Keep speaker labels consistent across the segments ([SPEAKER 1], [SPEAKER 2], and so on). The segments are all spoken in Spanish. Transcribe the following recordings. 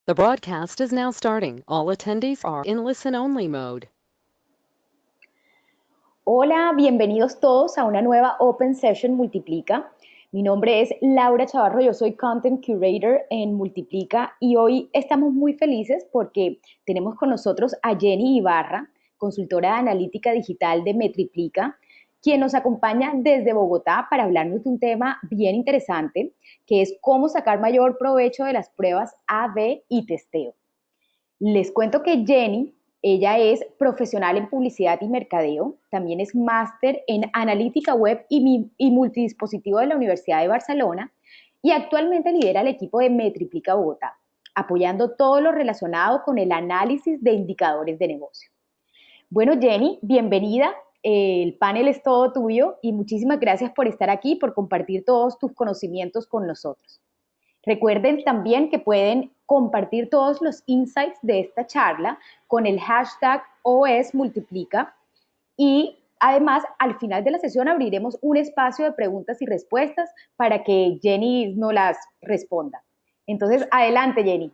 [SPEAKER 1] The broadcast is now starting. All attendees are in listen-only mode.
[SPEAKER 2] Hola, bienvenidos todos a una nueva Open Session Multiplica. Mi nombre es Laura Chavarro, yo soy Content Curator en Multiplica y hoy estamos muy felices porque tenemos con nosotros a Jenny Ibarra, consultora de analítica digital de Metriplica, quien nos acompaña desde Bogotá para hablarnos de un tema bien interesante, que es cómo sacar mayor provecho de las pruebas A/B y testeo. Les cuento que Jenny, ella es profesional en publicidad y mercadeo, también es máster en analítica web y multidispositivo de la Universidad de Barcelona y actualmente lidera el equipo de Metriplica Bogotá, apoyando todo lo relacionado con el análisis de indicadores de negocio. Bueno, Jenny, bienvenida. El panel es todo tuyo y muchísimas gracias por estar aquí, por compartir todos tus conocimientos con nosotros. Recuerden también que pueden compartir todos los insights de esta charla con el hashtag OSMultiplica y además al final de la sesión abriremos un espacio de preguntas y respuestas para que Jenny nos las responda. Entonces, adelante Jenny.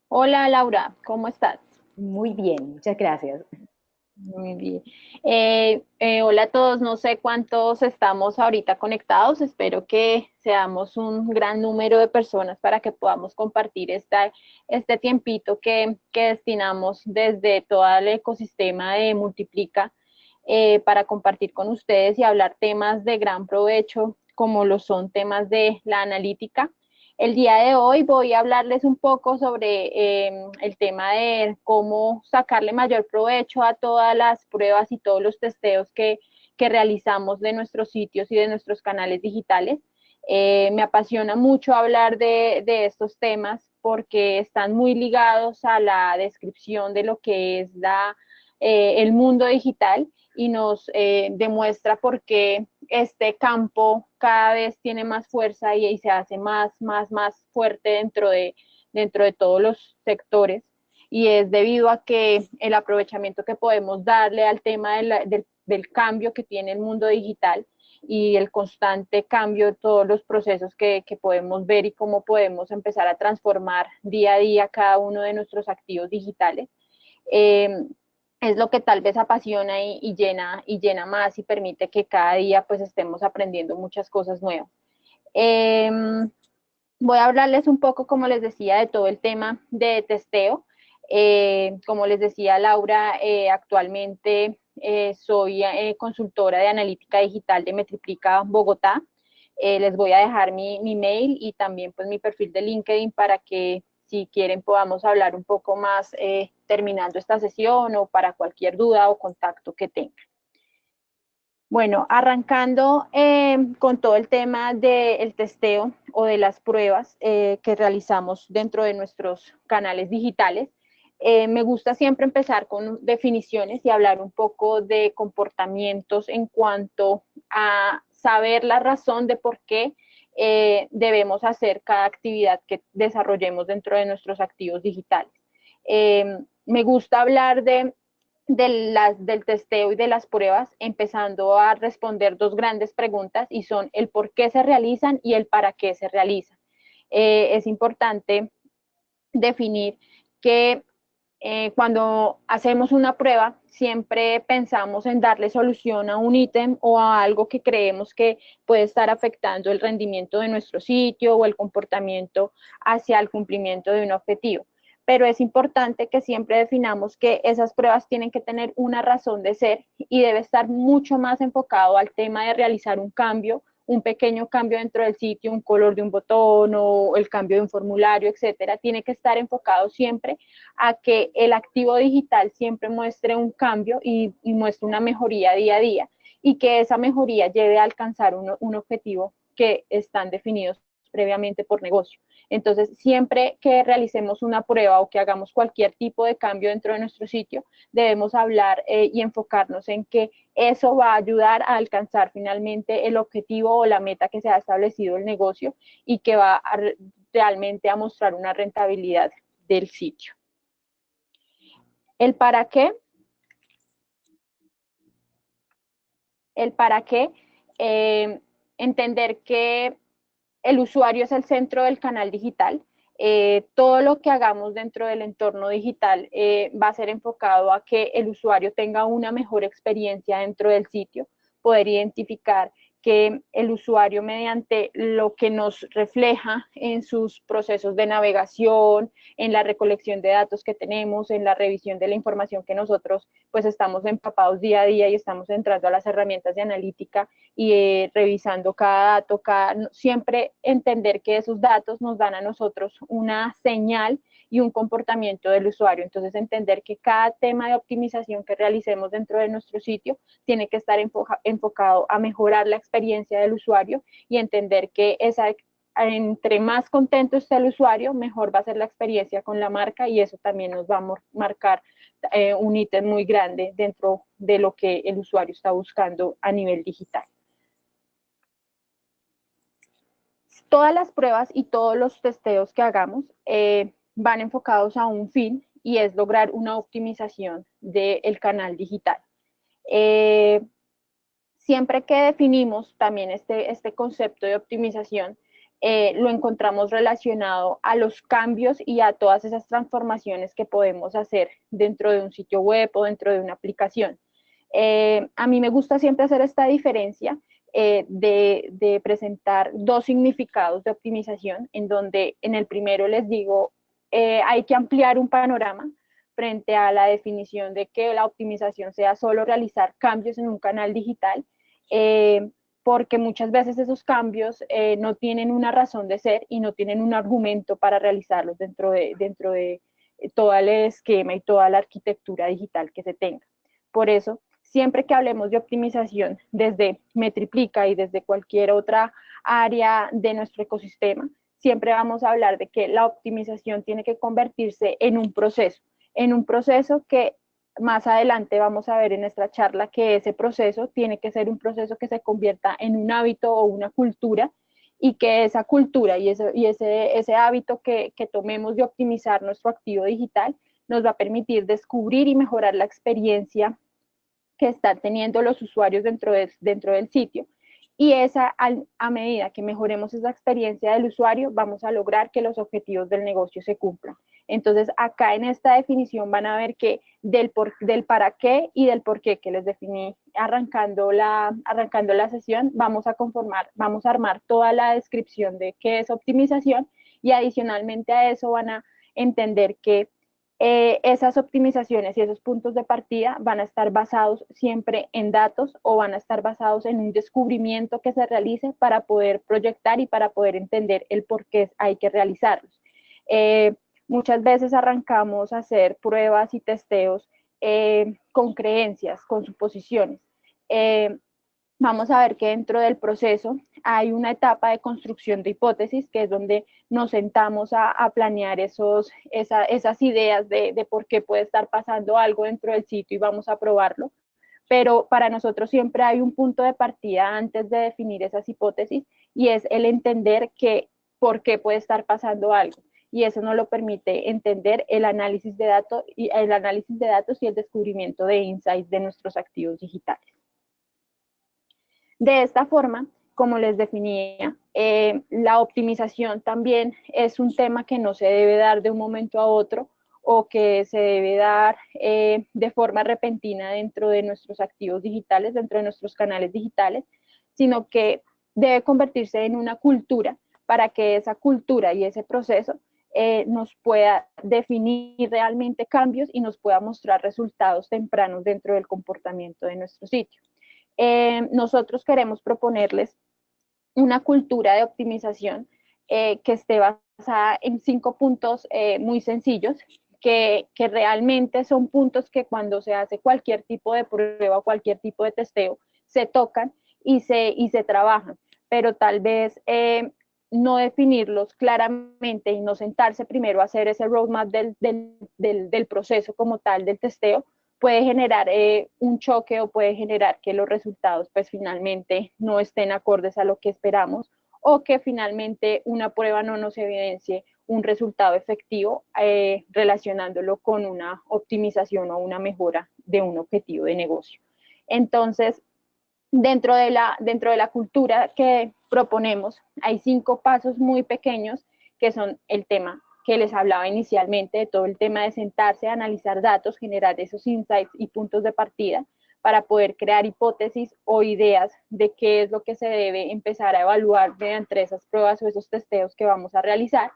[SPEAKER 3] Hola Laura, ¿cómo estás?
[SPEAKER 2] Muy bien, muchas gracias.
[SPEAKER 3] Muy bien. Hola a todos, no sé cuántos estamos ahorita conectados, espero que seamos un gran número de personas para que podamos compartir este tiempito que destinamos desde todo el ecosistema de Multiplica para compartir con ustedes y hablar temas de gran provecho, como lo son temas de la analítica. El día de hoy voy a hablarles un poco sobre el tema de cómo sacarle mayor provecho a todas las pruebas y todos los testeos que realizamos de nuestros sitios y de nuestros canales digitales. Me apasiona mucho hablar de estos temas porque están muy ligados a la descripción de lo que es el mundo digital y nos demuestra por qué este campo cada vez tiene más fuerza y se hace más fuerte dentro de todos los sectores. Y es debido a que el aprovechamiento que podemos darle al tema del cambio que tiene el mundo digital y el constante cambio de todos los procesos que podemos ver y cómo podemos empezar a transformar día a día cada uno de nuestros activos digitales. Es lo que tal vez apasiona y llena más y permite que cada día pues estemos aprendiendo muchas cosas nuevas. Eh, Voy a hablarles un poco, como les decía, de todo el tema de testeo. Como les decía Laura, actualmente soy consultora de analítica digital de Metriplica Bogotá. Les voy a dejar mi mail y también pues mi perfil de LinkedIn para que si quieren podamos hablar un poco más terminando esta sesión o para cualquier duda o contacto que tengan. Bueno, arrancando con todo el tema del testeo o de las pruebas que realizamos dentro de nuestros canales digitales, me gusta siempre empezar con definiciones y hablar un poco de comportamientos en cuanto a saber la razón de por qué debemos hacer cada actividad que desarrollemos dentro de nuestros activos digitales. Me gusta hablar del testeo y de las pruebas, empezando a responder dos grandes preguntas y son el por qué se realizan y el para qué se realizan. Es importante definir que cuando hacemos una prueba, siempre pensamos en darle solución a un ítem o a algo que creemos que puede estar afectando el rendimiento de nuestro sitio o el comportamiento hacia el cumplimiento de un objetivo. Pero es importante que siempre definamos que esas pruebas tienen que tener una razón de ser y debe estar mucho más enfocado al tema de realizar un cambio, un pequeño cambio dentro del sitio, un color de un botón o el cambio de un formulario, etcétera. Tiene que estar enfocado siempre a que el activo digital siempre muestre un cambio y muestre una mejoría día a día y que esa mejoría lleve a alcanzar un objetivo que están definidos previamente por negocio. Entonces, siempre que realicemos una prueba o que hagamos cualquier tipo de cambio dentro de nuestro sitio, debemos hablar y enfocarnos en que eso va a ayudar a alcanzar finalmente el objetivo o la meta que se ha establecido el negocio y que va realmente a mostrar una rentabilidad del sitio. El para qué. El para qué. Entender que el usuario es el centro del canal digital. todo lo que hagamos dentro del entorno digital va a ser enfocado a que el usuario tenga una mejor experiencia dentro del sitio, poder identificar que el usuario mediante lo que nos refleja en sus procesos de navegación, en la recolección de datos que tenemos, en la revisión de la información que nosotros pues estamos empapados día a día y estamos entrando a las herramientas de analítica y revisando cada dato, siempre entender que esos datos nos dan a nosotros una señal y un comportamiento del usuario. Entonces, entender que cada tema de optimización que realicemos dentro de nuestro sitio tiene que estar enfocado a mejorar la experiencia del usuario y entender que entre más contento esté el usuario, mejor va a ser la experiencia con la marca y eso también nos va a marcar un ítem muy grande dentro de lo que el usuario está buscando a nivel digital. Todas las pruebas y todos los testeos que hagamos van enfocados a un fin y es lograr una optimización del canal digital. Siempre que definimos también este concepto de optimización, lo encontramos relacionado a los cambios y a todas esas transformaciones que podemos hacer dentro de un sitio web o dentro de una aplicación. A mí me gusta siempre hacer esta diferencia de presentar dos significados de optimización, en donde en el primero les digo, hay que ampliar un panorama frente a la definición de que la optimización sea solo realizar cambios en un canal digital, porque muchas veces esos cambios no tienen una razón de ser y no tienen un argumento para realizarlos dentro de todo el esquema y toda la arquitectura digital que se tenga. Por eso, siempre que hablemos de optimización desde Metriplica y desde cualquier otra área de nuestro ecosistema, siempre vamos a hablar de que la optimización tiene que convertirse en un proceso que más adelante vamos a ver en nuestra charla que ese proceso tiene que ser un proceso que se convierta en un hábito o una cultura y que esa cultura y ese hábito que tomemos de optimizar nuestro activo digital nos va a permitir descubrir y mejorar la experiencia que están teniendo los usuarios dentro del sitio. Y a medida que mejoremos esa experiencia del usuario, vamos a lograr que los objetivos del negocio se cumplan. Entonces, acá en esta definición van a ver que del para qué y del por qué que les definí arrancando la sesión, vamos a armar toda la descripción de qué es optimización y adicionalmente a eso van a entender que esas optimizaciones y esos puntos de partida van a estar basados siempre en datos o van a estar basados en un descubrimiento que se realice para poder proyectar y para poder entender el por qué hay que realizarlos. Muchas veces arrancamos a hacer pruebas y testeos con creencias, con suposiciones. Vamos a ver que dentro del proceso hay una etapa de construcción de hipótesis, que es donde nos sentamos a planear esas ideas de por qué puede estar pasando algo dentro del sitio y vamos a probarlo. Pero para nosotros siempre hay un punto de partida antes de definir esas hipótesis y es el entender por qué puede estar pasando algo. Y eso nos lo permite entender el análisis de datos y el descubrimiento de insights de nuestros activos digitales. De esta forma, como les definía, la optimización también es un tema que no se debe dar de un momento a otro o que se debe dar de forma repentina dentro de nuestros activos digitales, dentro de nuestros canales digitales, sino que debe convertirse en una cultura para que esa cultura y ese proceso nos pueda definir realmente cambios y nos pueda mostrar resultados tempranos dentro del comportamiento de nuestro sitio. Nosotros queremos proponerles una cultura de optimización que esté basada en 5 puntos muy sencillos, que realmente son puntos que cuando se hace cualquier tipo de prueba o cualquier tipo de testeo, se tocan y se trabajan, pero tal vez no definirlos claramente y no sentarse primero a hacer ese roadmap del proceso como tal, del testeo, puede generar un choque o puede generar que los resultados pues finalmente no estén acordes a lo que esperamos o que finalmente una prueba no nos evidencie un resultado efectivo relacionándolo con una optimización o una mejora de un objetivo de negocio. Entonces, dentro de la cultura que proponemos, hay 5 pasos muy pequeños que son el tema que les hablaba inicialmente, de todo el tema de sentarse, analizar datos, generar esos insights y puntos de partida para poder crear hipótesis o ideas de qué es lo que se debe empezar a evaluar mediante esas pruebas o esos testeos que vamos a realizar,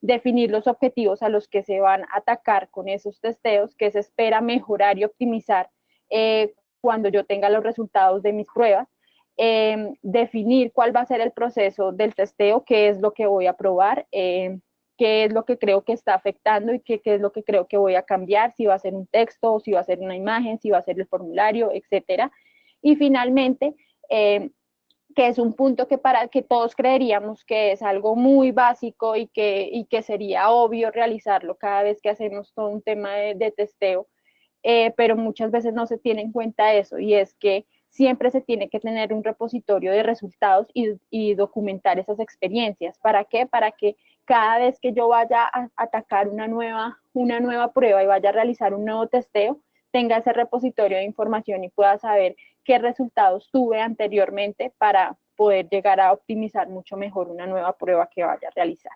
[SPEAKER 3] definir los objetivos a los que se van a atacar con esos testeos, que se espera mejorar y optimizar cuando yo tenga los resultados de mis pruebas, definir cuál va a ser el proceso del testeo, qué es lo que voy a probar, qué es lo que creo que está afectando y qué es lo que creo que voy a cambiar, si va a ser un texto, o si va a ser una imagen, si va a ser el formulario, etcétera. Y finalmente, que es un punto que para que todos creeríamos que es algo muy básico y que sería obvio realizarlo cada vez que hacemos todo un tema de testeo, pero muchas veces no se tiene en cuenta eso, y es que siempre se tiene que tener un repositorio de resultados y documentar esas experiencias. ¿Para qué? Para que cada vez que yo vaya a atacar una nueva prueba y vaya a realizar un nuevo testeo, tenga ese repositorio de información y pueda saber qué resultados tuve anteriormente para poder llegar a optimizar mucho mejor una nueva prueba que vaya a realizar.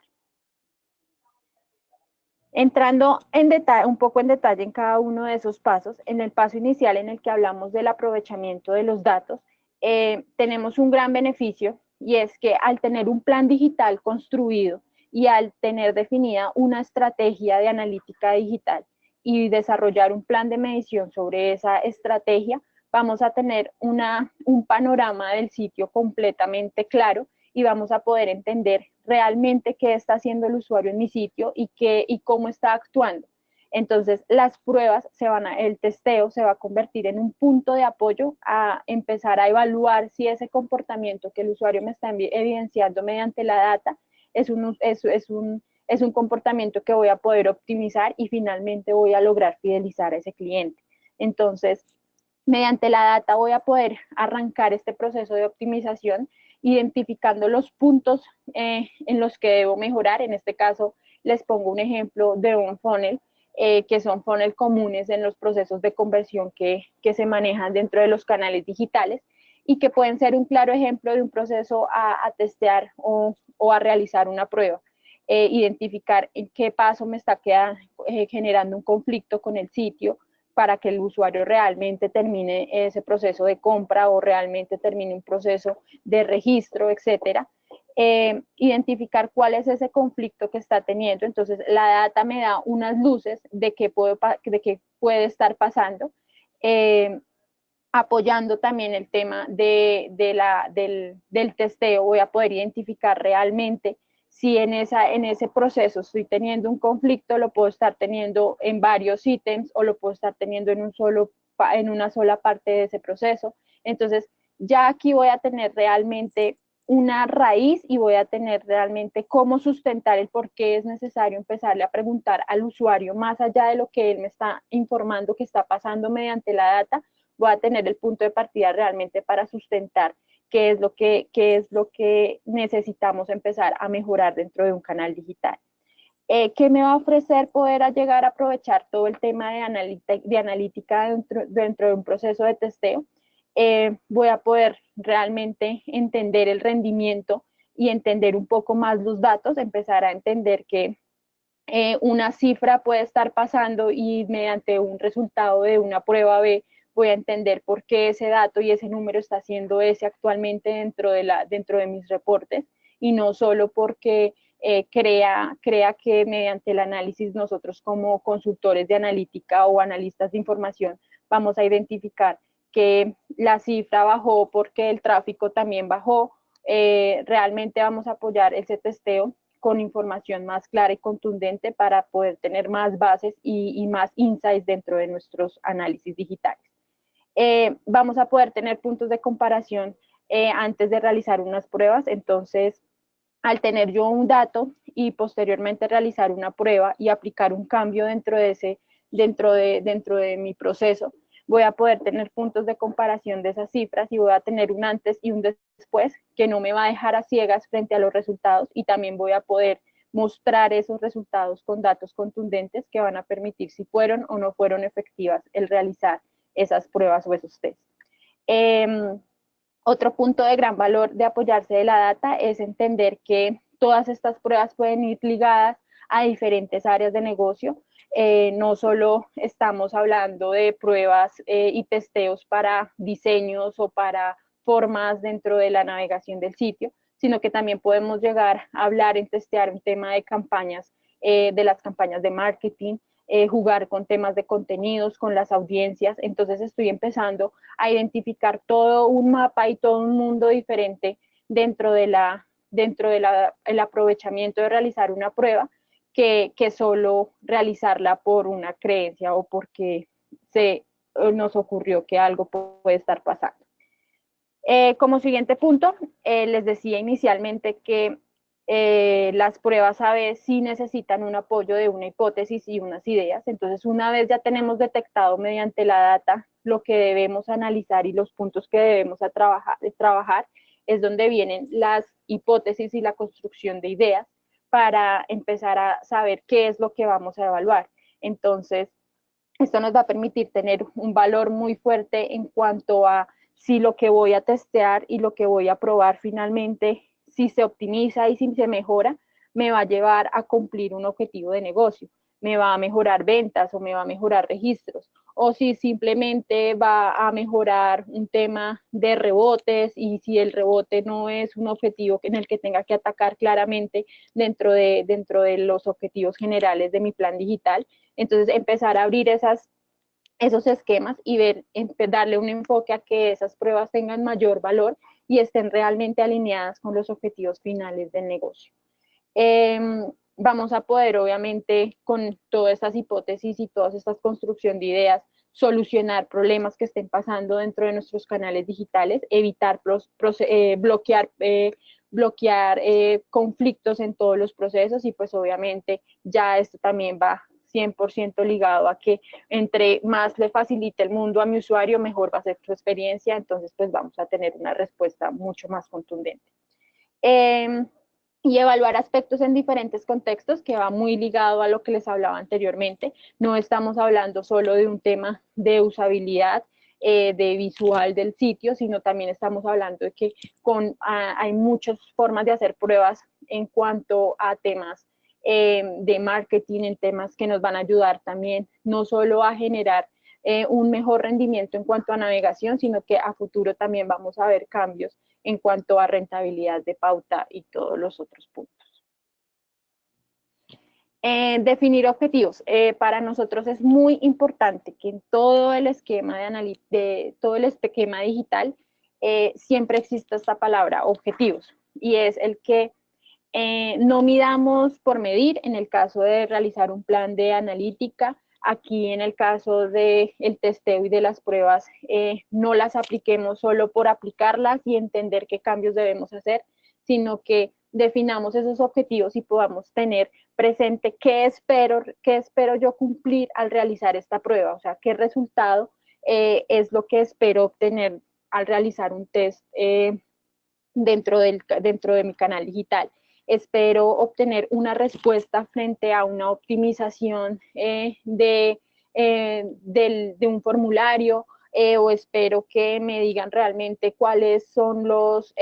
[SPEAKER 3] Entrando un poco en detalle en cada uno de esos pasos, en el paso inicial en el que hablamos del aprovechamiento de los datos, tenemos un gran beneficio, y es que al tener un plan digital construido y al tener definida una estrategia de analítica digital y desarrollar un plan de medición sobre esa estrategia, vamos a tener un panorama del sitio completamente claro y vamos a poder entender realmente qué está haciendo el usuario en mi sitio y cómo está actuando. Entonces, las pruebas el testeo se va a convertir en un punto de apoyo a empezar a evaluar si ese comportamiento que el usuario me está evidenciando mediante la data es un comportamiento que voy a poder optimizar y finalmente voy a lograr fidelizar a ese cliente. Entonces, mediante la data voy a poder arrancar este proceso de optimización identificando los puntos en los que debo mejorar. En este caso, les pongo un ejemplo de un funnel, que son funnel comunes en los procesos de conversión que se manejan dentro de los canales digitales y que pueden ser un claro ejemplo de un proceso a testear o a realizar una prueba. Identificar en qué paso me está generando un conflicto con el sitio, para que el usuario realmente termine ese proceso de compra o realmente termine un proceso de registro, etcétera. Identificar cuál es ese conflicto que está teniendo. Entonces, la data me da unas luces de qué puede estar pasando, apoyando también el tema del testeo. Voy a poder identificar realmente si en ese proceso estoy teniendo un conflicto, lo puedo estar teniendo en varios ítems o lo puedo estar teniendo en una sola parte de ese proceso. Entonces, ya aquí voy a tener realmente una raíz y voy a tener realmente cómo sustentar el por qué es necesario empezarle a preguntar al usuario más allá de lo que él me está informando que está pasando mediante la data. Voy a tener el punto de partida realmente para sustentar qué es lo que necesitamos empezar a mejorar dentro de un canal digital. ¿Qué me va a ofrecer poder llegar a aprovechar todo el tema de analítica dentro de un proceso de testeo? Voy a poder realmente entender el rendimiento y entender un poco más los datos, empezar a entender que una cifra puede estar pasando y mediante un resultado de una prueba B voy a entender por qué ese dato y ese número está siendo ese actualmente dentro de mis reportes, y no solo porque crea que mediante el análisis nosotros como consultores de analítica o analistas de información vamos a identificar que la cifra bajó porque el tráfico también bajó. Realmente vamos a apoyar ese testeo con información más clara y contundente para poder tener más bases y más insights dentro de nuestros análisis digitales. Vamos a poder tener puntos de comparación antes de realizar unas pruebas. Entonces, al tener yo un dato y posteriormente realizar una prueba y aplicar un cambio dentro de mi proceso, voy a poder tener puntos de comparación de esas cifras y voy a tener un antes y un después que no me va a dejar a ciegas frente a los resultados, y también voy a poder mostrar esos resultados con datos contundentes que van a permitir si fueron o no fueron efectivas el realizar esas pruebas o esos test. Otro punto de gran valor de apoyarse de la data es entender que todas estas pruebas pueden ir ligadas a diferentes áreas de negocio. No solo estamos hablando de pruebas y testeos para diseños o para formas dentro de la navegación del sitio, sino que también podemos llegar a hablar en testear un tema de campañas, de las campañas de marketing, jugar con temas de contenidos, con las audiencias. Entonces estoy empezando a identificar todo un mapa y todo un mundo diferente dentro de el aprovechamiento de realizar una prueba que solo realizarla por una creencia o porque nos ocurrió que algo puede estar pasando. Como siguiente punto, les decía inicialmente que las pruebas A/B sí necesitan un apoyo de una hipótesis y unas ideas. Entonces, una vez ya tenemos detectado mediante la data lo que debemos analizar y los puntos que debemos trabajar, es donde vienen las hipótesis y la construcción de ideas para empezar a saber qué es lo que vamos a evaluar. Entonces, esto nos va a permitir tener un valor muy fuerte en cuanto a si lo que voy a testear y lo que voy a probar finalmente, si se optimiza y si se mejora, me va a llevar a cumplir un objetivo de negocio, me va a mejorar ventas o me va a mejorar registros, o si simplemente va a mejorar un tema de rebotes y si el rebote no es un objetivo en el que tenga que atacar claramente dentro de los objetivos generales de mi plan digital. Entonces, empezar a abrir esos esquemas y darle un enfoque a que esas pruebas tengan mayor valor y estén realmente alineadas con los objetivos finales del negocio. Vamos a poder, obviamente, con todas estas hipótesis y todas estas construcción de ideas, solucionar problemas que estén pasando dentro de nuestros canales digitales, evitar bloquear conflictos en todos los procesos y pues obviamente ya esto también va 100% ligado a que entre más le facilite el mundo a mi usuario, mejor va a ser su experiencia, entonces pues vamos a tener una respuesta mucho más contundente. Y evaluar aspectos en diferentes contextos, que va muy ligado a lo que les hablaba anteriormente. No estamos hablando solo de un tema de usabilidad, de visual del sitio, sino también estamos hablando de que hay muchas formas de hacer pruebas en cuanto a temas de marketing, en temas que nos van a ayudar también no solo a generar un mejor rendimiento en cuanto a navegación, sino que a futuro también vamos a ver cambios en cuanto a rentabilidad de pauta y todos los otros puntos. Definir objetivos. Para nosotros es muy importante que en todo el esquema todo el esquema digital siempre exista esta palabra objetivos, y es el que no midamos por medir en el caso de realizar un plan de analítica. Aquí en el caso del testeo y de las pruebas, no las apliquemos solo por aplicarlas y entender qué cambios debemos hacer, sino que definamos esos objetivos y podamos tener presente qué espero yo cumplir al realizar esta prueba, o sea, qué resultado es lo que espero obtener al realizar un test dentro de mi canal digital. Espero obtener una respuesta frente a una optimización de un formulario, o espero que me digan realmente cuáles son los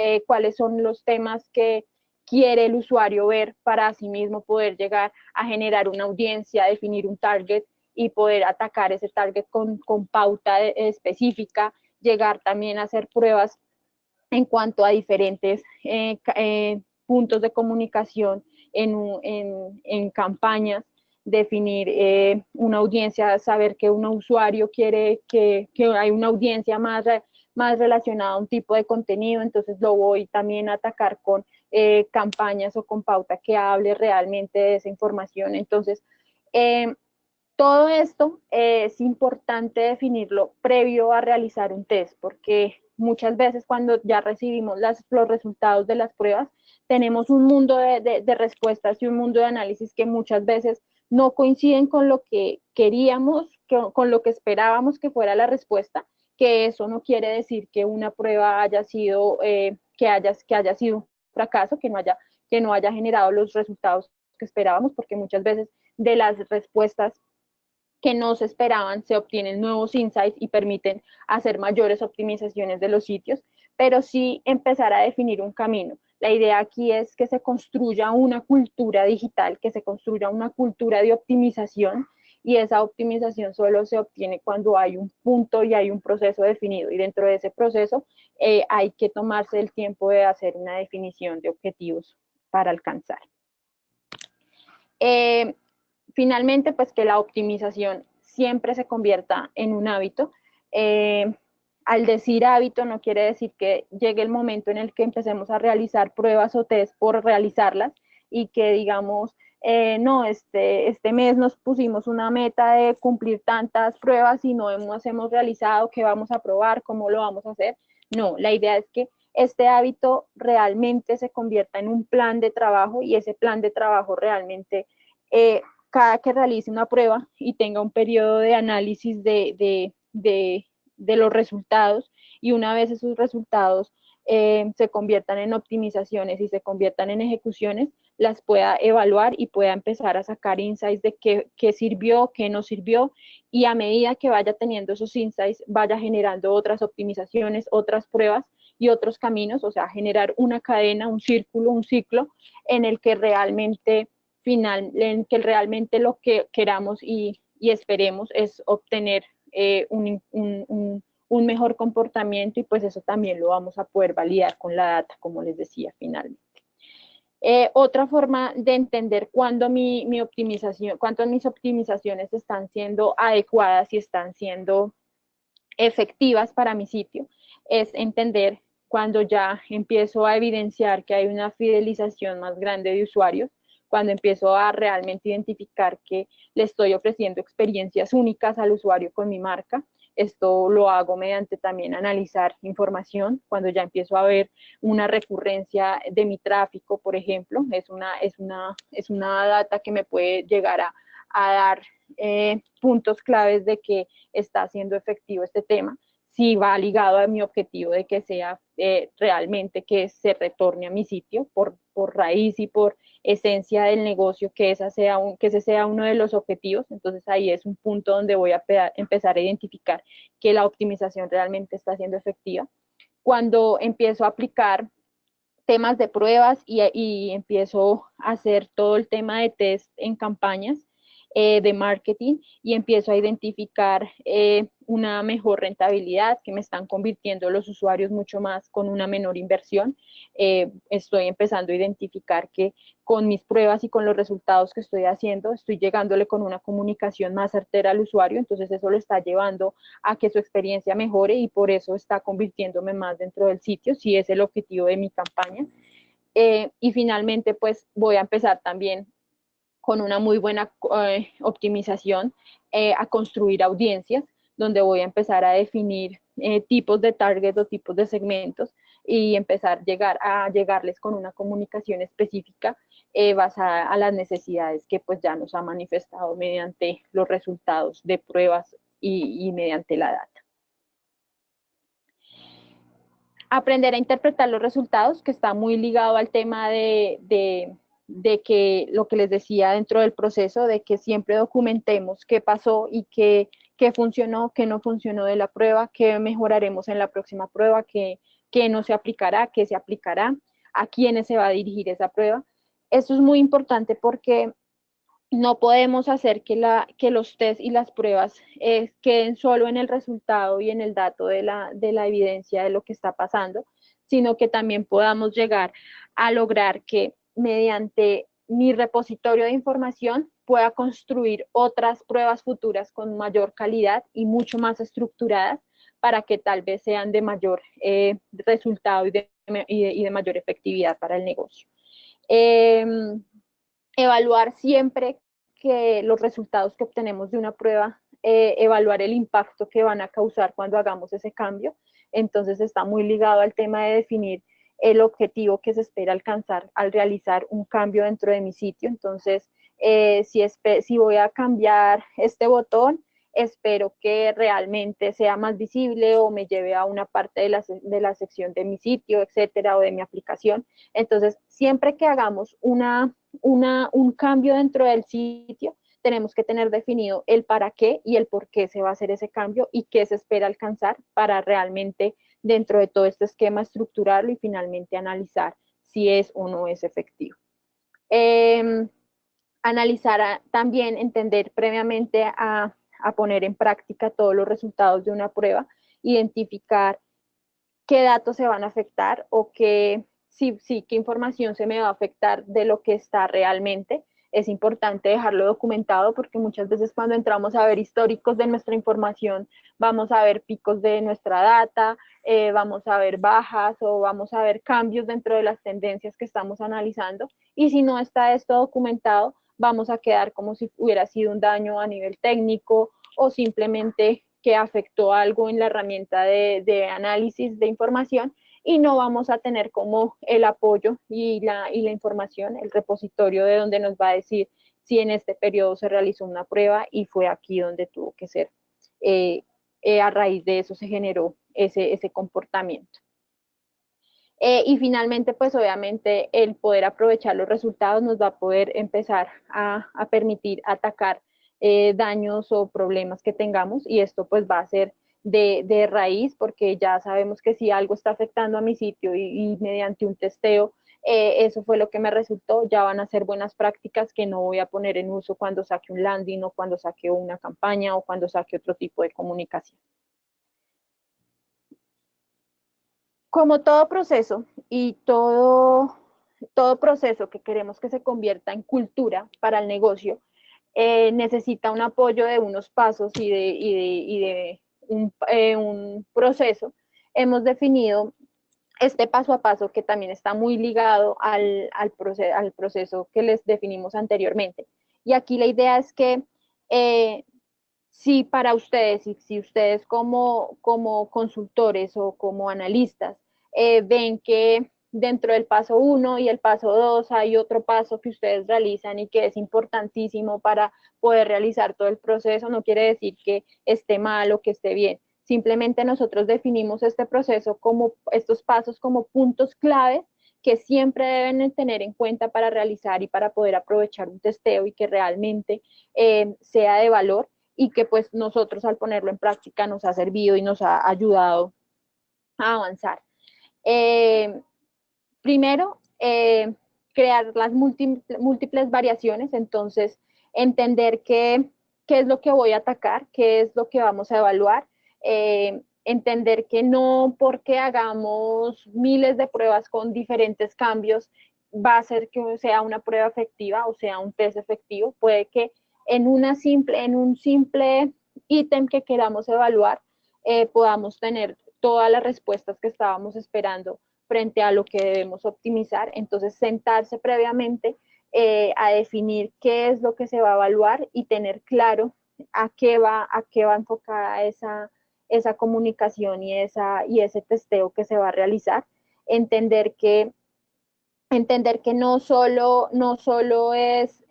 [SPEAKER 3] temas que quiere el usuario ver para así mismo poder llegar a generar una audiencia, definir un target y poder atacar ese target con pauta específica, llegar también a hacer pruebas en cuanto a diferentes puntos de comunicación en campañas, definir una audiencia, saber que un usuario quiere que hay una audiencia más relacionada a un tipo de contenido, entonces lo voy también a atacar con campañas o con pauta que hable realmente de esa información. Entonces, todo esto es importante definirlo previo a realizar un test, porque muchas veces cuando ya recibimos los resultados de las pruebas, tenemos un mundo de respuestas y un mundo de análisis que muchas veces no coinciden con lo que queríamos, con lo que esperábamos que fuera la respuesta, que eso no quiere decir que una prueba haya sido, que haya sido un fracaso, que no haya generado los resultados que esperábamos, porque muchas veces de las respuestas que no se esperaban, se obtienen nuevos insights y permiten hacer mayores optimizaciones de los sitios, pero sí empezar a definir un camino. La idea aquí es que se construya una cultura digital, que se construya una cultura de optimización, y esa optimización solo se obtiene cuando hay un punto y hay un proceso definido, y dentro de ese proceso hay que tomarse el tiempo de hacer una definición de objetivos para alcanzar. Finalmente, pues que la optimización siempre se convierta en un hábito. Al decir hábito no quiere decir que llegue el momento en el que empecemos a realizar pruebas o test por realizarlas y que digamos, no, este mes nos pusimos una meta de cumplir tantas pruebas y no hemos realizado, ¿qué vamos a probar? ¿Cómo lo vamos a hacer? No, la idea es que este hábito realmente se convierta en un plan de trabajo, y ese plan de trabajo realmente, cada que realice una prueba y tenga un periodo de análisis de los resultados, y una vez esos resultados se conviertan en optimizaciones y se conviertan en ejecuciones, las pueda evaluar y pueda empezar a sacar insights de qué sirvió, qué no sirvió, y a medida que vaya teniendo esos insights, vaya generando otras optimizaciones, otras pruebas y otros caminos, o sea, generar una cadena, un círculo, un ciclo en el que realmente lo que queramos y esperemos es obtener un mejor comportamiento, y pues eso también lo vamos a poder validar con la data, como les decía finalmente. Otra forma de entender cuándo mis optimizaciones están siendo adecuadas y están siendo efectivas para mi sitio es entender cuando ya empiezo a evidenciar que hay una fidelización más grande de usuarios, cuando empiezo a realmente identificar que le estoy ofreciendo experiencias únicas al usuario con mi marca. Esto lo hago mediante también analizar información, cuando ya empiezo a ver una recurrencia de mi tráfico, por ejemplo, es una data que me puede llegar a dar puntos claves de que está siendo efectivo este tema, si va ligado a mi objetivo de que sea realmente que se retorne a mi sitio por raíz y por esencia del negocio, que ese sea uno de los objetivos. Entonces ahí es un punto donde voy a empezar a identificar que la optimización realmente está siendo efectiva. Cuando empiezo a aplicar temas de pruebas y empiezo a hacer todo el tema de test en campañas de marketing, y empiezo a identificar una mejor rentabilidad, que me están convirtiendo los usuarios mucho más con una menor inversión. Estoy empezando a identificar que con mis pruebas y con los resultados que estoy haciendo, estoy llegándole con una comunicación más certera al usuario, entonces eso lo está llevando a que su experiencia mejore, y por eso está convirtiéndome más dentro del sitio, si es el objetivo de mi campaña. Y finalmente, pues voy a empezar también con una muy buena optimización a construir audiencias, donde voy a empezar a definir tipos de target o tipos de segmentos, y empezar a llegarles con una comunicación específica basada a las necesidades que pues ya nos ha manifestado mediante los resultados de pruebas y mediante la data. Aprender a interpretar los resultados, que está muy ligado al tema de que lo que les decía dentro del proceso, de que siempre documentemos qué pasó y qué funcionó, qué no funcionó de la prueba, qué mejoraremos en la próxima prueba, qué no se aplicará, qué se aplicará, a quiénes se va a dirigir esa prueba. Esto es muy importante porque no podemos hacer que los test y las pruebas queden solo en el resultado y en el dato de la evidencia de lo que está pasando, sino que también podamos llegar a lograr que mediante mi repositorio de información pueda construir otras pruebas futuras con mayor calidad y mucho más estructuradas, para que tal vez sean de mayor resultado y de mayor efectividad para el negocio. Evaluar siempre que los resultados que obtenemos de una prueba, evaluar el impacto que van a causar cuando hagamos ese cambio. Entonces está muy ligado al tema de definir el objetivo que se espera alcanzar al realizar un cambio dentro de mi sitio. Entonces, si voy a cambiar este botón, espero que realmente sea más visible o me lleve a una parte de la sección de mi sitio, etcétera, o de mi aplicación. Entonces, siempre que hagamos un cambio dentro del sitio, tenemos que tener definido el para qué y el por qué se va a hacer ese cambio y qué se espera alcanzar, para realmente dentro de todo este esquema estructurarlo y finalmente analizar si es o no es efectivo. Analizar también, entender previamente a poner en práctica todos los resultados de una prueba, identificar qué datos se van a afectar o qué información se me va a afectar de lo que está realmente. Es importante dejarlo documentado porque muchas veces cuando entramos a ver históricos de nuestra información, vamos a ver picos de nuestra data, vamos a ver bajas o vamos a ver cambios dentro de las tendencias que estamos analizando. Y si no está esto documentado, vamos a quedar como si hubiera sido un daño a nivel técnico o simplemente que afectó algo en la herramienta de análisis de información y no vamos a tener como el apoyo y la información, el repositorio de donde nos va a decir si en este periodo se realizó una prueba y fue aquí donde tuvo que ser. A raíz de eso se generó ese comportamiento. Y finalmente, pues obviamente el poder aprovechar los resultados nos va a poder empezar a permitir atacar daños o problemas que tengamos y esto pues va a ser de raíz porque ya sabemos que si algo está afectando a mi sitio y mediante un testeo eso fue lo que me resultó, ya van a ser buenas prácticas que no voy a poner en uso cuando saque un landing o cuando saque una campaña o cuando saque otro tipo de comunicación. Como todo proceso y todo proceso que queremos que se convierta en cultura para el negocio, necesita un apoyo de unos pasos y de un proceso. Hemos definido este paso a paso que también está muy ligado al proceso que les definimos anteriormente. Y aquí la idea es que si para ustedes, si ustedes como consultores o como analistas ven que dentro del paso 1 y el paso 2 hay otro paso que ustedes realizan y que es importantísimo para poder realizar todo el proceso, no quiere decir que esté mal o que esté bien. Simplemente nosotros definimos este proceso como estos pasos como puntos claves que siempre deben tener en cuenta para realizar y para poder aprovechar un testeo y que realmente sea de valor y que pues nosotros al ponerlo en práctica nos ha servido y nos ha ayudado a avanzar. Primero, crear las múltiples variaciones, entonces entender qué es lo que voy a atacar, qué es lo que vamos a evaluar, entender que no porque hagamos miles de pruebas con diferentes cambios va a ser que sea una prueba efectiva o sea un test efectivo, puede que en un simple ítem que queramos evaluar podamos tener todas las respuestas que estábamos esperando frente a lo que debemos optimizar. Entonces, sentarse previamente a definir qué es lo que se va a evaluar y tener claro a qué va enfocada esa comunicación y ese testeo que se va a realizar. Entender que no solo es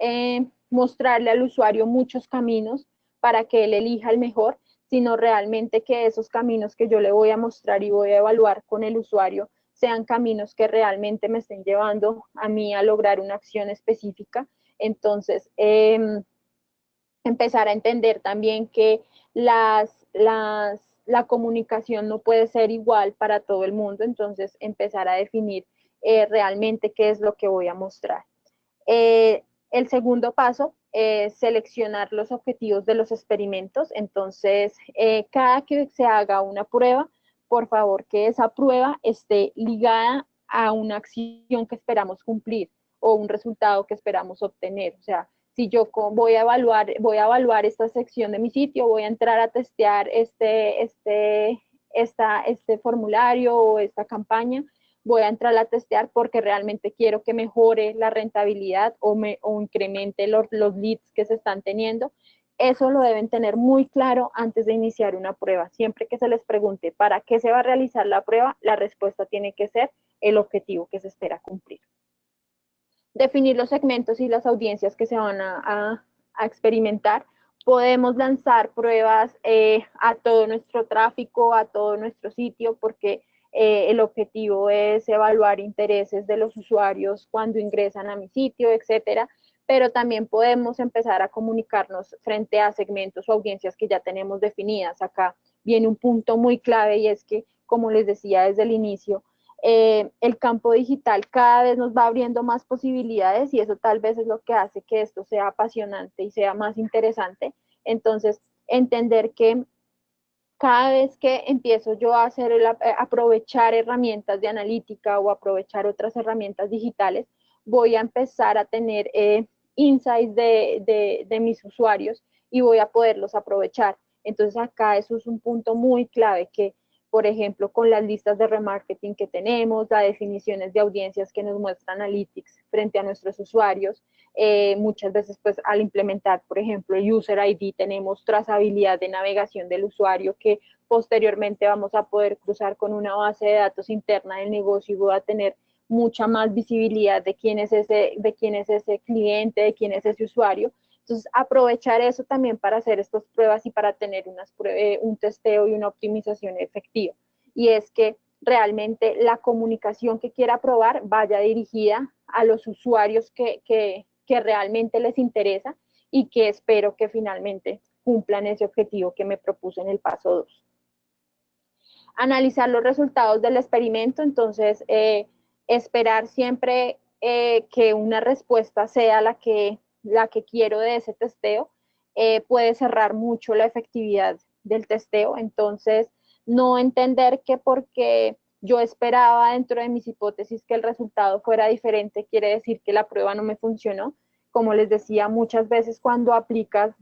[SPEAKER 3] mostrarle al usuario muchos caminos para que él elija el mejor, sino realmente que esos caminos que yo le voy a mostrar y voy a evaluar con el usuario sean caminos que realmente me estén llevando a mí a lograr una acción específica. Entonces, empezar a entender también que la comunicación no puede ser igual para todo el mundo, entonces empezar a definir realmente qué es lo que voy a mostrar. El segundo paso es seleccionar los objetivos de los experimentos. Entonces, cada que se haga una prueba, por favor, que esa prueba esté ligada a una acción que esperamos cumplir o un resultado que esperamos obtener. O sea, si yo voy a evaluar esta sección de mi sitio, voy a entrar a testear este formulario o esta campaña, voy a entrar a testear porque realmente quiero que mejore la rentabilidad o incremente los leads que se están teniendo. Eso lo deben tener muy claro antes de iniciar una prueba. Siempre que se les pregunte para qué se va a realizar la prueba, la respuesta tiene que ser el objetivo que se espera cumplir. Definir los segmentos y las audiencias que se van a experimentar. Podemos lanzar pruebas a todo nuestro tráfico, a todo nuestro sitio, porque el objetivo es evaluar intereses de los usuarios cuando ingresan a mi sitio, etcétera, pero también podemos empezar a comunicarnos frente a segmentos o audiencias que ya tenemos definidas. Acá viene un punto muy clave y es que, como les decía desde el inicio, el campo digital cada vez nos va abriendo más posibilidades y eso tal vez es lo que hace que esto sea apasionante y sea más interesante. Entonces, entender que cada vez que empiezo yo a aprovechar herramientas de analítica o aprovechar otras herramientas digitales, voy a empezar a tener insights de mis usuarios y voy a poderlos aprovechar. Entonces acá eso es un punto muy clave que, por ejemplo, con las listas de remarketing que tenemos, las definiciones de audiencias que nos muestra Analytics frente a nuestros usuarios, muchas veces pues al implementar, por ejemplo, el User ID tenemos trazabilidad de navegación del usuario que posteriormente vamos a poder cruzar con una base de datos interna del negocio y voy a tener mucha más visibilidad de quién es ese cliente, de quién es ese usuario. Entonces, aprovechar eso también para hacer estas pruebas y para tener un testeo y una optimización efectiva. Y es que realmente la comunicación que quiera probar vaya dirigida a los usuarios que realmente les interesa y que espero que finalmente cumplan ese objetivo que me propuse en el paso 2. Analizar los resultados del experimento, entonces esperar siempre que una respuesta sea la que quiero de ese testeo, puede cerrar mucho la efectividad del testeo, entonces no entender que porque yo esperaba dentro de mis hipótesis que el resultado fuera diferente, quiere decir que la prueba no me funcionó. Como les decía, muchas veces cuando aplicas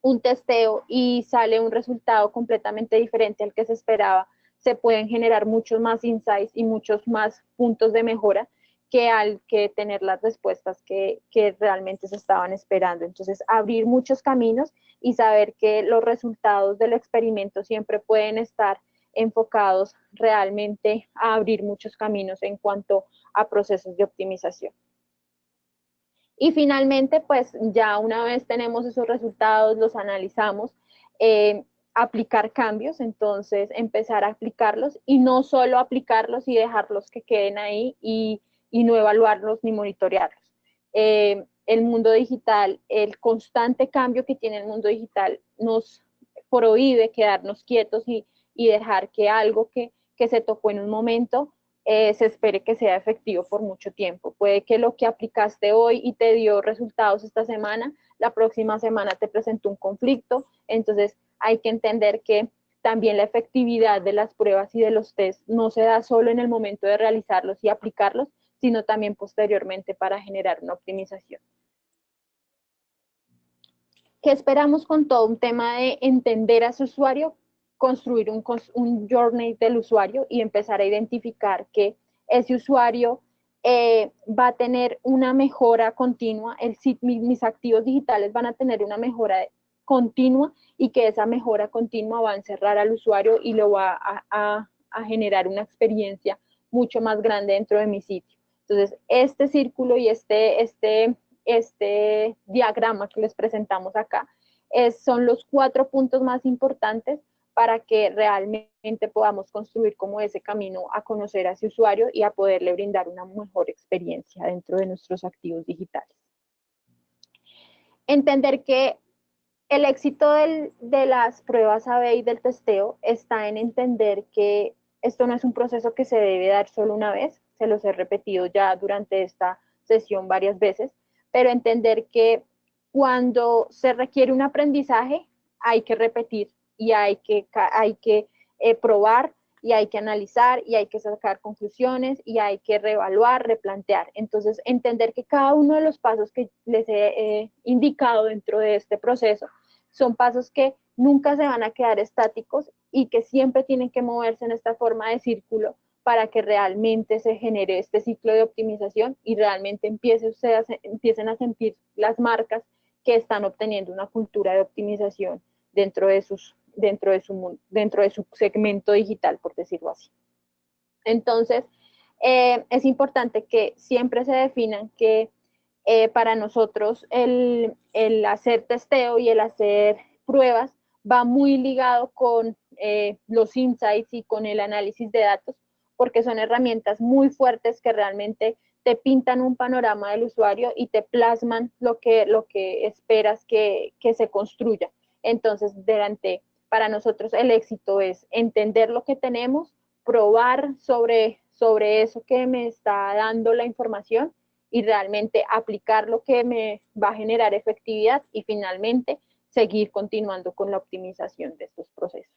[SPEAKER 3] un testeo y sale un resultado completamente diferente al que se esperaba, se pueden generar muchos más insights y muchos más puntos de mejora que al que tener las respuestas que realmente se estaban esperando. Entonces, abrir muchos caminos y saber que los resultados del experimento siempre pueden estar enfocados realmente a abrir muchos caminos en cuanto a procesos de optimización. Y finalmente, pues ya una vez tenemos esos resultados, los analizamos, aplicar cambios, entonces empezar a aplicarlos y no solo aplicarlos y dejarlos que queden ahí y no evaluarlos ni monitorearlos. El mundo digital, el constante cambio que tiene el mundo digital nos prohíbe quedarnos quietos y dejar que algo que se tocó en un momento se espere que sea efectivo por mucho tiempo. Puede que lo que aplicaste hoy y te dio resultados esta semana, la próxima semana te presentó un conflicto, entonces hay que entender que también la efectividad de las pruebas y de los test no se da solo en el momento de realizarlos y aplicarlos, sino también posteriormente para generar una optimización. ¿Qué esperamos con todo un tema de entender a su usuario? Construir un journey del usuario y empezar a identificar que ese usuario va a tener una mejora continua, mis activos digitales van a tener una mejora continua y que esa mejora continua va a encerrar al usuario y lo va a generar una experiencia mucho más grande dentro de mi sitio. Entonces, este círculo y este diagrama que les presentamos acá son los 4 puntos más importantes para que realmente podamos construir como ese camino a conocer a ese usuario y a poderle brindar una mejor experiencia dentro de nuestros activos digitales. Entender que el éxito de las pruebas A/B y del testeo está en entender que esto no es un proceso que se debe dar solo una vez, se los he repetido ya durante esta sesión varias veces, pero entender que cuando se requiere un aprendizaje hay que repetir y hay que probar y hay que analizar y hay que sacar conclusiones y hay que reevaluar, replantear. Entonces, entender que cada uno de los pasos que les he indicado dentro de este proceso son pasos que nunca se van a quedar estáticos y que siempre tienen que moverse en esta forma de círculo para que realmente se genere este ciclo de optimización y realmente empiecen a sentir las marcas que están obteniendo una cultura de optimización dentro de su segmento digital, por decirlo así. Entonces, es importante que siempre se definan que para nosotros el hacer testeo y el hacer pruebas va muy ligado con los insights y con el análisis de datos, porque son herramientas muy fuertes que realmente te pintan un panorama del usuario y te plasman lo que esperas que se construya. Entonces, para nosotros el éxito es entender lo que tenemos, probar sobre sobre eso que me está dando la información y realmente aplicar lo que me va a generar efectividad y finalmente seguir continuando con la optimización de estos procesos.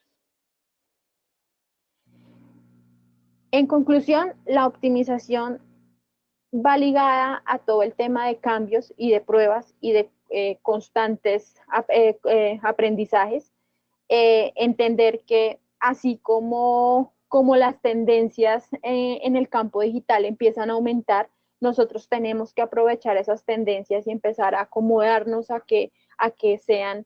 [SPEAKER 3] En conclusión, la optimización va ligada a todo el tema de cambios y de pruebas y de constantes aprendizajes. Entender que así como las tendencias en el campo digital empiezan a aumentar, nosotros tenemos que aprovechar esas tendencias y empezar a acomodarnos a que sean,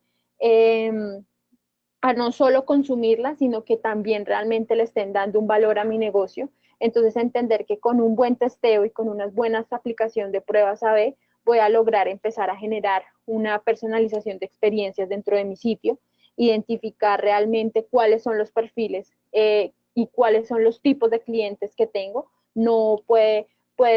[SPEAKER 3] a no solo consumirlas, sino que también realmente le estén dando un valor a mi negocio. Entonces, entender que con un buen testeo y con unas buenas aplicaciones de pruebas A/B, voy a lograr empezar a generar una personalización de experiencias dentro de mi sitio, identificar realmente cuáles son los perfiles y cuáles son los tipos de clientes que tengo. No puede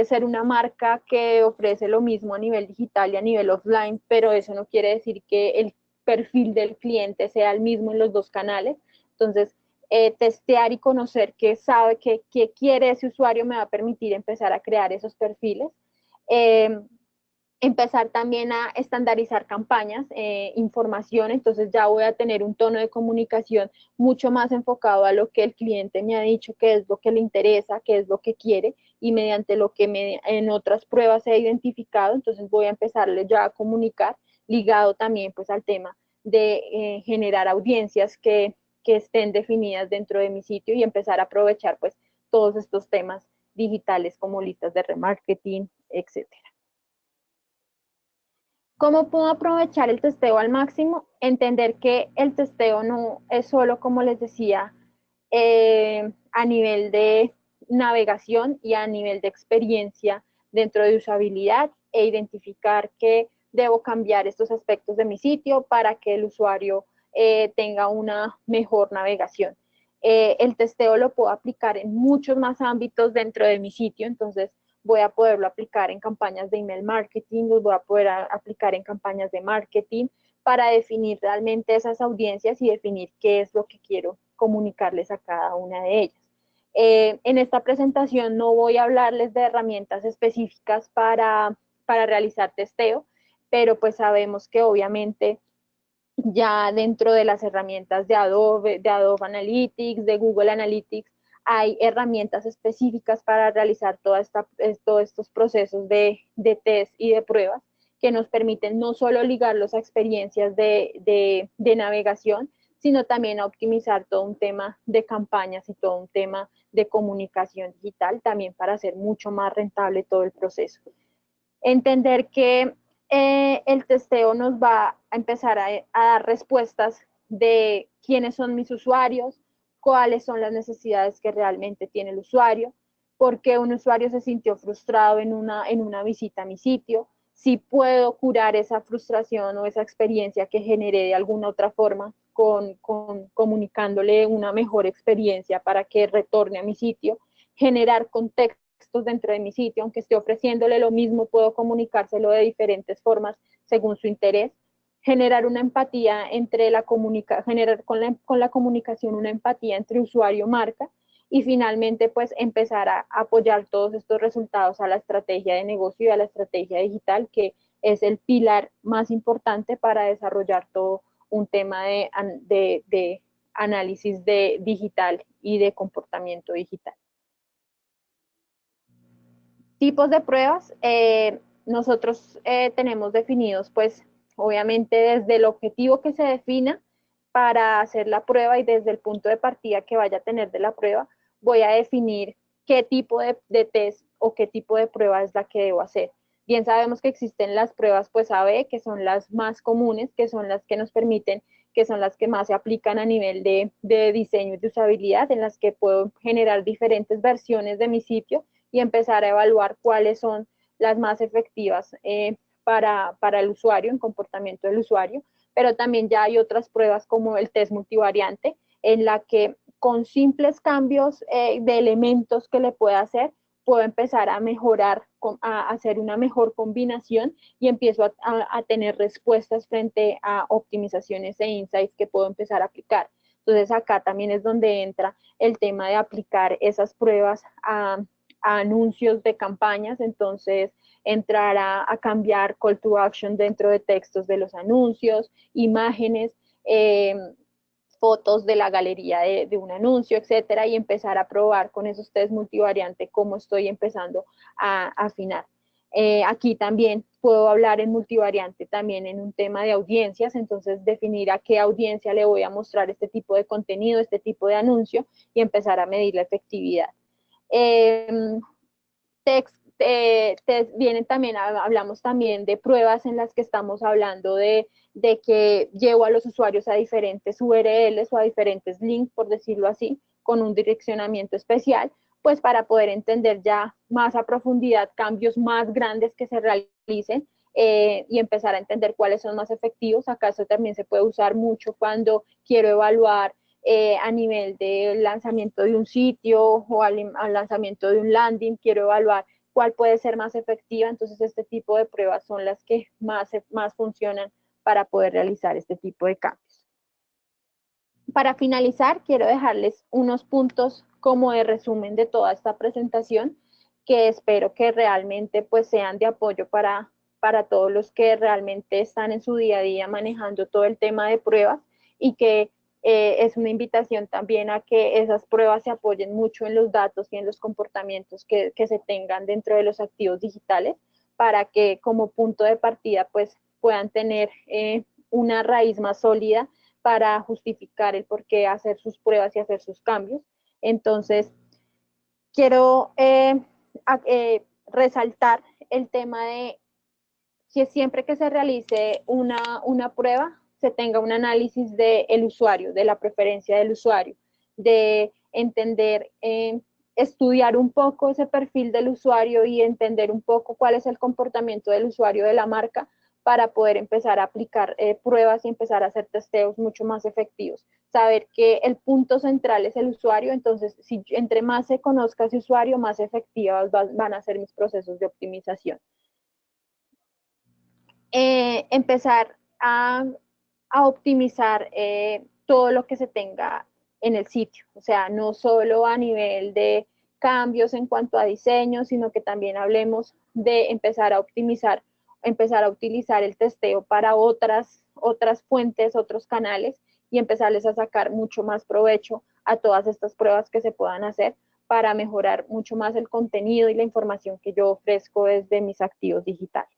[SPEAKER 3] ser una marca que ofrece lo mismo a nivel digital y a nivel offline, pero eso no quiere decir que el perfil del cliente sea el mismo en los dos canales. Entonces, testear y conocer qué sabe, qué quiere ese usuario me va a permitir empezar a crear esos perfiles. Empezar también a estandarizar campañas, información, entonces ya voy a tener un tono de comunicación mucho más enfocado a lo que el cliente me ha dicho, qué es lo que le interesa, qué es lo que quiere, y mediante lo que en otras pruebas he identificado, entonces voy a empezarle ya a comunicar, ligado también pues al tema de generar audiencias que estén definidas dentro de mi sitio y empezar a aprovechar pues todos estos temas digitales como listas de remarketing, etcétera. ¿Cómo puedo aprovechar el testeo al máximo? Entender que el testeo no es solo, como les decía, a nivel de navegación y a nivel de experiencia dentro de usabilidad e identificar que debo cambiar estos aspectos de mi sitio para que el usuario tenga una mejor navegación. El testeo lo puedo aplicar en muchos más ámbitos dentro de mi sitio, entonces voy a poderlo aplicar en campañas de email marketing, los voy a poder aplicar en campañas de marketing para definir realmente esas audiencias y definir qué es lo que quiero comunicarles a cada una de ellas. En esta presentación no voy a hablarles de herramientas específicas para realizar testeo, pero pues sabemos que obviamente ya dentro de las herramientas de Adobe Analytics, de Google Analytics, hay herramientas específicas para realizar todos estos procesos de test y de pruebas que nos permiten no solo ligarlos a experiencias de navegación, sino también a optimizar todo un tema de campañas y todo un tema de comunicación digital, también para hacer mucho más rentable todo el proceso. Entender que el testeo nos va a empezar a dar respuestas de quiénes son mis usuarios, cuáles son las necesidades que realmente tiene el usuario, por qué un usuario se sintió frustrado en una visita a mi sitio, si puedo curar esa frustración o esa experiencia que generé de alguna otra forma comunicándole una mejor experiencia para que retorne a mi sitio, generar contextos dentro de mi sitio, aunque esté ofreciéndole lo mismo, puedo comunicárselo de diferentes formas según su interés, generar una empatía entre generar con la comunicación una empatía entre usuario y marca, y finalmente pues empezar a apoyar todos estos resultados a la estrategia de negocio y a la estrategia digital, que es el pilar más importante para desarrollar todo un tema de análisis digital y de comportamiento digital. Tipos de pruebas, nosotros tenemos definidos, pues, obviamente desde el objetivo que se defina para hacer la prueba y desde el punto de partida que vaya a tener de la prueba, voy a definir qué tipo de test o qué tipo de prueba es la que debo hacer. Bien sabemos que existen las pruebas pues A/B, que son las más comunes, que son las que nos permiten, que son las que más se aplican a nivel de diseño y de usabilidad, en las que puedo generar diferentes versiones de mi sitio y empezar a evaluar cuáles son las más efectivas para el usuario, en comportamiento del usuario, pero también ya hay otras pruebas como el test multivariante, en la que con simples cambios de elementos que le pueda hacer, puedo empezar a mejorar, a hacer una mejor combinación y empiezo a tener respuestas frente a optimizaciones e insights que puedo empezar a aplicar. Entonces acá también es donde entra el tema de aplicar esas pruebas a anuncios de campañas, entonces entrar a cambiar call to action dentro de textos de los anuncios, imágenes, fotos de la galería de un anuncio, etcétera, y empezar a probar con esos test multivariante cómo estoy empezando a afinar. Aquí también puedo hablar en multivariante también en un tema de audiencias, entonces definir a qué audiencia le voy a mostrar este tipo de contenido, este tipo de anuncio y empezar a medir la efectividad. Vienen también, hablamos también de pruebas en las que estamos hablando de que llevo a los usuarios a diferentes URLs o a diferentes links, por decirlo así, con un direccionamiento especial, pues para poder entender ya más a profundidad cambios más grandes que se realicen y empezar a entender cuáles son más efectivos. ¿Acaso también se puede usar mucho cuando quiero evaluar a nivel del lanzamiento de un sitio o al lanzamiento de un landing? Quiero evaluar cuál puede ser más efectiva? Entonces este tipo de pruebas son las que más funcionan para poder realizar este tipo de cambios. Para finalizar, quiero dejarles unos puntos como de resumen de toda esta presentación que espero que realmente pues sean de apoyo para todos los que realmente están en su día a día manejando todo el tema de pruebas y que es una invitación también a que esas pruebas se apoyen mucho en los datos y en los comportamientos que se tengan dentro de los activos digitales para que como punto de partida pues puedan tener una raíz más sólida para justificar el por qué hacer sus pruebas y hacer sus cambios. Entonces, quiero resaltar el tema de que siempre que se realice una prueba, se tenga un análisis del usuario, de la preferencia del usuario, de entender, estudiar un poco ese perfil del usuario y entender un poco cuál es el comportamiento del usuario de la marca para poder empezar a aplicar pruebas y empezar a hacer testeos mucho más efectivos. Saber que el punto central es el usuario, entonces si entre más se conozca ese usuario, más efectivas van a ser mis procesos de optimización. Empezar a optimizar todo lo que se tenga en el sitio, o sea, no solo a nivel de cambios en cuanto a diseño, sino que también hablemos de empezar a optimizar, empezar a utilizar el testeo para otras fuentes, otros canales y empezarles a sacar mucho más provecho a todas estas pruebas que se puedan hacer para mejorar mucho más el contenido y la información que yo ofrezco desde mis activos digitales.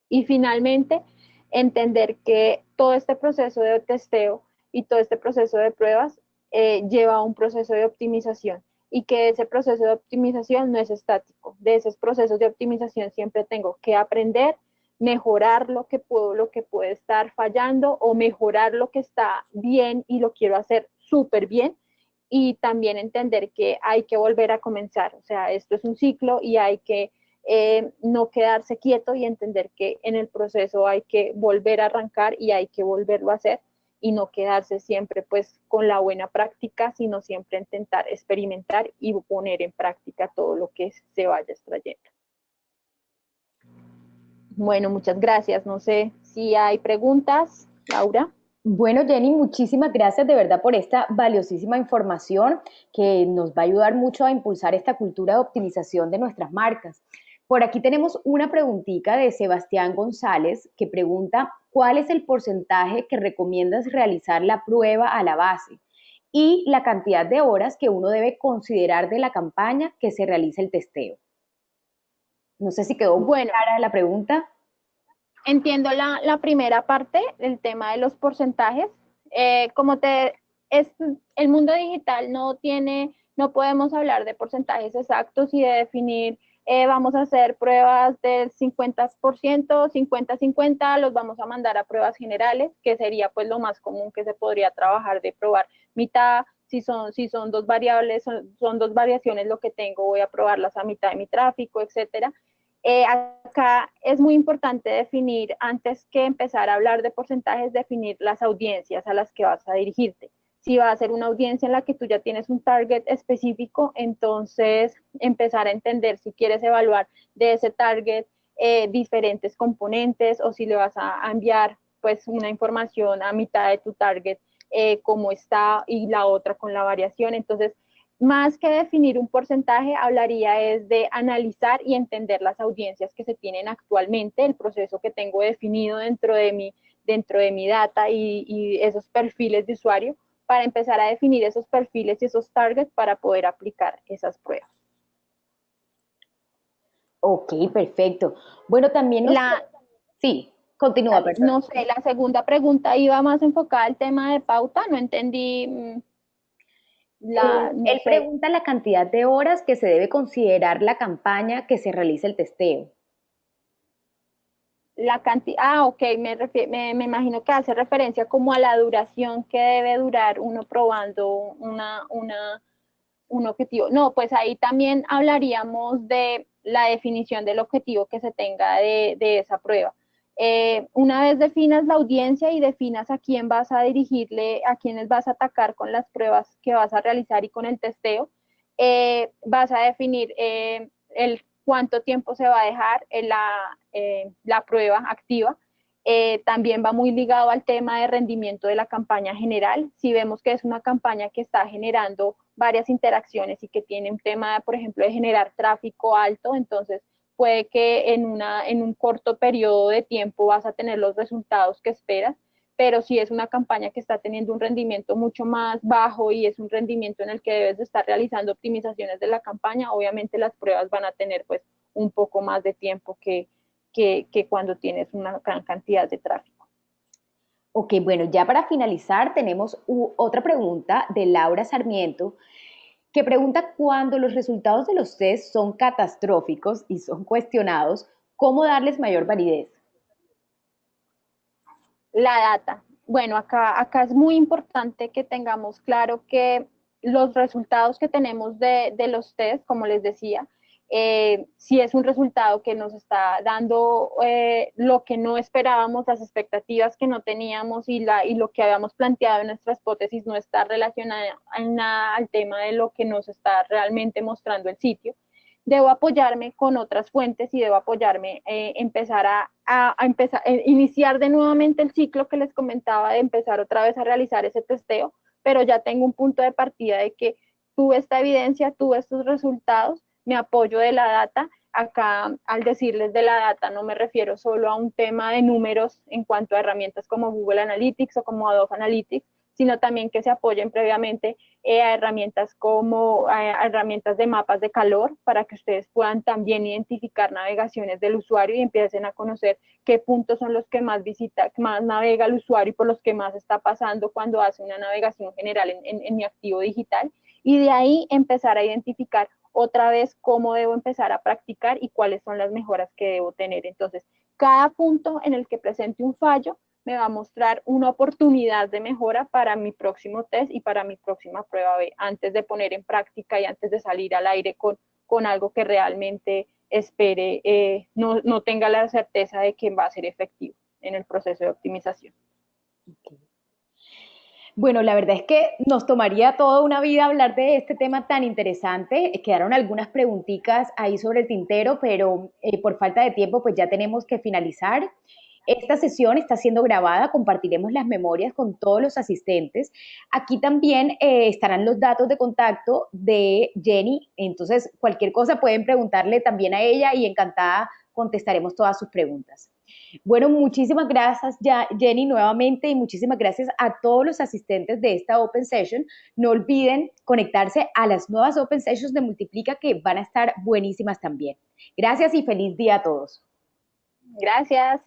[SPEAKER 3] Y finalmente, entender que todo este proceso de testeo y todo este proceso de pruebas lleva a un proceso de optimización y que ese proceso de optimización no es estático. De esos procesos de optimización siempre tengo que aprender, mejorar lo que puede estar fallando o mejorar lo que está bien y lo quiero hacer súper bien. Y también entender que hay que volver a comenzar. O sea, esto es un ciclo y hay que no quedarse quieto y entender que en el proceso hay que volver a arrancar y hay que volverlo a hacer y no quedarse siempre pues con la buena práctica, sino siempre intentar experimentar y poner en práctica todo lo que se vaya extrayendo. Bueno, muchas gracias. No sé si hay preguntas, Laura.
[SPEAKER 2] Bueno, Jenny, muchísimas gracias de verdad por esta valiosísima información que nos va a ayudar mucho a impulsar esta cultura de optimización de nuestras marcas. Por aquí tenemos una preguntita de Sebastián González que pregunta, ¿cuál es el porcentaje que recomiendas realizar la prueba a la base? Y la cantidad de horas que uno debe considerar de la campaña que se realice el testeo. No sé si quedó muy clara la pregunta.
[SPEAKER 3] Entiendo la primera parte, el tema de los porcentajes. El mundo digital no podemos hablar de porcentajes exactos y de definir, vamos a hacer pruebas del 50%, 50-50, los vamos a mandar a pruebas generales, que sería pues lo más común que se podría trabajar de probar mitad. Si son dos variables, son dos variaciones lo que tengo, voy a probarlas a mitad de mi tráfico, etcétera. Acá es muy importante definir, antes que empezar a hablar de porcentajes, definir las audiencias a las que vas a dirigirte. Si va a ser una audiencia en la que tú ya tienes un target específico, entonces empezar a entender si quieres evaluar de ese target diferentes componentes o si le vas a enviar pues una información a mitad de tu target cómo está, y la otra con la variación. Entonces, más que definir un porcentaje, hablaría es de analizar y entender las audiencias que se tienen actualmente, el proceso que tengo definido dentro de mi data y esos perfiles de usuario, para empezar a definir esos perfiles y esos targets para poder aplicar esas pruebas.
[SPEAKER 2] Ok, perfecto. Bueno, también nos...
[SPEAKER 3] La,
[SPEAKER 2] Sí, continúa,
[SPEAKER 3] Dale,
[SPEAKER 2] perdón.
[SPEAKER 3] no sé, la segunda pregunta iba más enfocada al tema de pauta, no entendí no
[SPEAKER 2] Él
[SPEAKER 3] sé,
[SPEAKER 2] pregunta la cantidad de horas que se debe considerar la campaña que se realiza el testeo.
[SPEAKER 3] la cantidad, ok, me imagino que hace referencia como a la duración que debe durar uno probando un objetivo. No, pues ahí también hablaríamos de la definición del objetivo que se tenga de esa prueba. Una vez definas la audiencia y definas a quién vas a dirigirle, a quiénes vas a atacar con las pruebas que vas a realizar y con el testeo, vas a definir el cuánto tiempo se va a dejar en la prueba activa. También va muy ligado al tema de rendimiento de la campaña general. Si vemos que es una campaña que está generando varias interacciones y que tiene un tema, por ejemplo, de generar tráfico alto, entonces puede que en un corto periodo de tiempo vas a tener los resultados que esperas, pero si es una campaña que está teniendo un rendimiento mucho más bajo y es un rendimiento en el que debes de estar realizando optimizaciones de la campaña, obviamente las pruebas van a tener pues un poco más de tiempo que cuando tienes una gran cantidad de tráfico.
[SPEAKER 2] Ok, bueno, ya para finalizar tenemos otra pregunta de Laura Sarmiento que pregunta cuando los resultados de los test son catastróficos y son cuestionados, ¿cómo darles mayor validez?
[SPEAKER 3] La data. Bueno, acá es muy importante que tengamos claro que los resultados que tenemos de los test, como les decía, si es un resultado que nos está dando lo que no esperábamos, las expectativas que no teníamos y lo que habíamos planteado en nuestra hipótesis no está relacionada en nada al tema de lo que nos está realmente mostrando el sitio, debo apoyarme con otras fuentes y debo apoyarme, empezar empezar, iniciar de nuevamente el ciclo que les comentaba de empezar otra vez a realizar ese testeo, pero ya tengo un punto de partida de que tuve esta evidencia, tuve estos resultados, me apoyo de la data. Acá, al decirles de la data, no me refiero solo a un tema de números en cuanto a herramientas como Google Analytics o como Adobe Analytics, sino también que se apoyen previamente a herramientas como a herramientas de mapas de calor para que ustedes puedan también identificar navegaciones del usuario y empiecen a conocer qué puntos son los que más visita, más navega el usuario y por los que más está pasando cuando hace una navegación general en mi activo digital. Y de ahí empezar a identificar otra vez cómo debo empezar a practicar y cuáles son las mejoras que debo tener. Entonces, cada punto en el que presente un fallo me va a mostrar una oportunidad de mejora para mi próximo test y para mi próxima prueba B, antes de poner en práctica y antes de salir al aire con algo que realmente espere, no tenga la certeza de que va a ser efectivo en el proceso de optimización.
[SPEAKER 2] Okay. Bueno, la verdad es que nos tomaría toda una vida hablar de este tema tan interesante. Quedaron algunas preguntitas ahí sobre el tintero, pero por falta de tiempo pues ya tenemos que finalizar. Esta sesión está siendo grabada, compartiremos las memorias con todos los asistentes. Aquí también estarán los datos de contacto de Jenny, entonces cualquier cosa pueden preguntarle también a ella y encantada contestaremos todas sus preguntas. Bueno, muchísimas gracias Jenny nuevamente y muchísimas gracias a todos los asistentes de esta Open Session. No olviden conectarse a las nuevas Open Sessions de Multiplica que van a estar buenísimas también. Gracias y feliz día a todos.
[SPEAKER 3] Gracias.